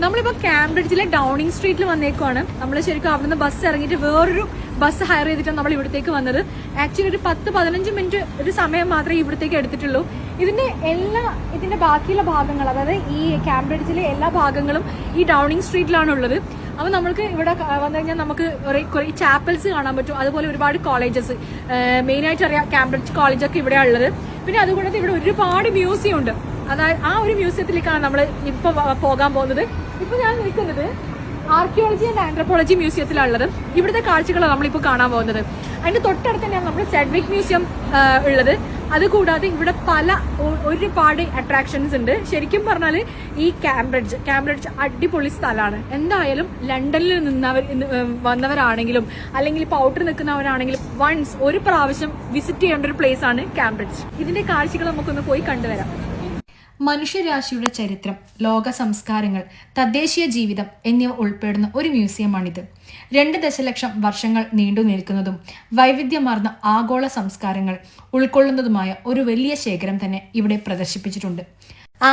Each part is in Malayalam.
നമ്മളിപ്പോൾ കാംബ്രിഡ്ജിലെ ഡൗണിങ് സ്ട്രീറ്റിൽ വന്നേക്കുവാണ്. നമ്മൾ ശരിക്കും അവിടുന്ന് ബസ് ഇറങ്ങിയിട്ട് വേറൊരു ബസ് ഹയർ ചെയ്തിട്ടാണ് നമ്മൾ ഇവിടത്തേക്ക് വന്നത്. ആക്ച്വലി ഒരു 10-15 മിനിറ്റ് ഒരു സമയം മാത്രമേ ഇവിടത്തേക്ക് എടുത്തിട്ടുള്ളൂ. ഇതിന്റെ ബാക്കിയുള്ള ഭാഗങ്ങൾ, അതായത് ഈ കാംബ്രിഡ്ജിലെ എല്ലാ ഭാഗങ്ങളും ഈ ഡൗണിങ് സ്ട്രീറ്റിലാണ് ഉള്ളത്. അപ്പോൾ നമ്മൾക്ക് ഇവിടെ വന്നു കഴിഞ്ഞാൽ നമുക്ക് കുറേ ചാപ്പൽസ് കാണാൻ പറ്റും. അതുപോലെ ഒരുപാട് കോളേജസ്, മെയിനായിട്ട് അറിയാം കാംബ്രിഡ്ജ് കോളേജൊക്കെ ഇവിടെയാണ് ഉള്ളത്. പിന്നെ അതുകൂടാതെ ഇവിടെ ഒരുപാട് മ്യൂസിയം ഉണ്ട്. അതായത് ആ ഒരു മ്യൂസിയത്തിലേക്കാണ് നമ്മൾ ഇപ്പോൾ പോകാൻ പോകുന്നത്. ഇപ്പോൾ ഞാൻ നിൽക്കുന്നത് ആർക്കിയോളജി ആൻഡ് ആന്ത്രപ്പോളജി മ്യൂസിയത്തിലുള്ളത്. ഇവിടുത്തെ കാഴ്ചകളാണ് നമ്മളിപ്പോൾ കാണാൻ പോകുന്നത്. അതിന്റെ തൊട്ടടുത്ത് തന്നെയാണ് നമ്മുടെ സെഡ്വിക് മ്യൂസിയം ഉള്ളത്. അതുകൂടാതെ ഇവിടെ ഒരുപാട് അട്രാക്ഷൻസ് ഉണ്ട്. ശരിക്കും പറഞ്ഞാൽ ഈ കാംബ്രിഡ്ജ് അടിപൊളി സ്ഥലമാണ്. എന്തായാലും ലണ്ടനിൽ വന്നവരാണെങ്കിലും അല്ലെങ്കിൽ ഇപ്പോൾ ഔട്ടർ നിൽക്കുന്നവരാണെങ്കിലും ഒരു പ്രാവശ്യം വിസിറ്റ് ചെയ്യേണ്ട ഒരു പ്ലേസ് ആണ് കാംബ്രിഡ്ജ്. ഇതിന്റെ കാഴ്ചകൾ നമുക്കൊന്ന് പോയി കണ്ടുവരാം. മനുഷ്യരാശിയുടെ ചരിത്രം, ലോക സംസ്കാരങ്ങൾ, തദ്ദേശീയ ജീവിതം എന്നിവ ഉൾപ്പെടുന്ന ഒരു മ്യൂസിയമാണിത്. 2 ദശലക്ഷം വർഷങ്ങൾ നീണ്ടു നിൽക്കുന്നതും വൈവിധ്യമാർന്ന ആഗോള സംസ്കാരങ്ങൾ ഉൾക്കൊള്ളുന്നതുമായ ഒരു വലിയ ശേഖരം തന്നെ ഇവിടെ പ്രദർശിപ്പിച്ചിട്ടുണ്ട്.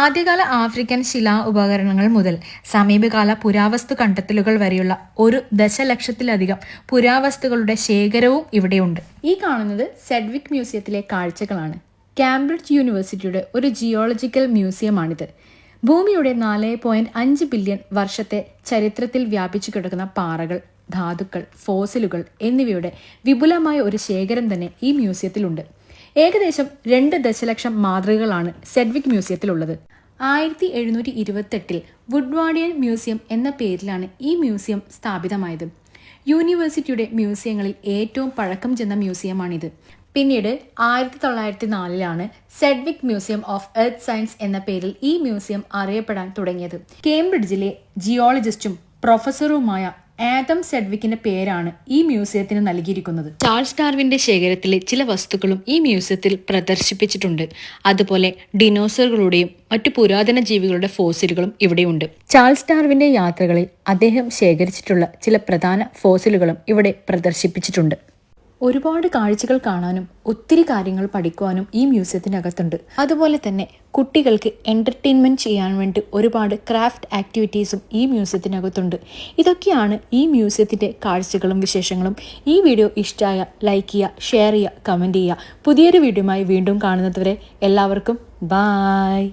ആദ്യകാല ആഫ്രിക്കൻ ശിലാ ഉപകരണങ്ങൾ മുതൽ സമീപകാല പുരാവസ്തു കണ്ടെത്തലുകൾ വരെയുള്ള 1 ദശലക്ഷത്തിലധികം പുരാവസ്തുക്കളുടെ ശേഖരവും ഇവിടെയുണ്ട്. ഈ കാണുന്നത് സെഡ്വിക് മ്യൂസിയത്തിലെ കാഴ്ചകളാണ്. കാംബ്രിഡ്ജ് യൂണിവേഴ്സിറ്റിയുടെ ഒരു ജിയോളജിക്കൽ മ്യൂസിയമാണിത്. ഭൂമിയുടെ 4.5 ബില്യൺ വർഷത്തെ ചരിത്രത്തിൽ വ്യാപിച്ചു കിടക്കുന്ന പാറകൾ, ധാതുക്കൾ, ഫോസിലുകൾ എന്നിവയുടെ വിപുലമായ ഒരു ശേഖരം തന്നെ ഈ മ്യൂസിയത്തിലുണ്ട്. ഏകദേശം 2 ദശലക്ഷം മാതൃകകളാണ് സെഡ്വിക് മ്യൂസിയത്തിലുള്ളത്. 1728 വുഡ്വാർഡിയൻ മ്യൂസിയം എന്ന പേരിലാണ് ഈ മ്യൂസിയം സ്ഥാപിതമായത്. യൂണിവേഴ്സിറ്റിയുടെ മ്യൂസിയങ്ങളിൽ ഏറ്റവും പഴക്കം ചെന്ന മ്യൂസിയമാണിത്. പിന്നീട് 1904 സെഡ്വിക് മ്യൂസിയം ഓഫ് എർത്ത് സയൻസ് എന്ന പേരിൽ ഈ മ്യൂസിയം അറിയപ്പെടാൻ തുടങ്ങിയത്. കേംബ്രിഡ്ജിലെ ജിയോളജിസ്റ്റും പ്രൊഫസറുമായ ആദം സെഡ്വിക്കിന്റെ പേരാണ് ഈ മ്യൂസിയത്തിന് നൽകിയിരിക്കുന്നത്. ചാൾസ് ഡാർവിന്റെ ശേഖരത്തിലെ ചില വസ്തുക്കളും ഈ മ്യൂസിയത്തിൽ പ്രദർശിപ്പിച്ചിട്ടുണ്ട്. അതുപോലെ ഡിനോസറുകളുടെയും മറ്റു പുരാതന ജീവികളുടെ ഫോസിലുകളും ഇവിടെയുണ്ട്. ചാൾസ് ഡാർവിന്റെ യാത്രകളിൽ അദ്ദേഹം ശേഖരിച്ചിട്ടുള്ള ചില പ്രധാന ഫോസിലുകളും ഇവിടെ പ്രദർശിപ്പിച്ചിട്ടുണ്ട്. ഒരുപാട് കാഴ്ചകൾ കാണാനും ഒത്തിരി കാര്യങ്ങൾ പഠിക്കുവാനും ഈ മ്യൂസിയത്തിനകത്തുണ്ട്. അതുപോലെ തന്നെ കുട്ടികൾക്ക് എൻ്റർടൈൻമെൻറ്റ് ചെയ്യാൻ വേണ്ടി ഒരുപാട് ക്രാഫ്റ്റ് ആക്ടിവിറ്റീസും ഈ മ്യൂസിയത്തിനകത്തുണ്ട്. ഇതൊക്കെയാണ് ഈ മ്യൂസിയത്തിൻ്റെ കാഴ്ചകളും വിശേഷങ്ങളും. ഈ വീഡിയോ ഇഷ്ടമായ ലൈക്ക് ചെയ്യുക, ഷെയർ ചെയ്യുക, കമൻറ്റ് ചെയ്യുക. പുതിയൊരു വീഡിയോയുമായി വീണ്ടും കാണുന്നതുവരെ എല്ലാവർക്കും ബായ്.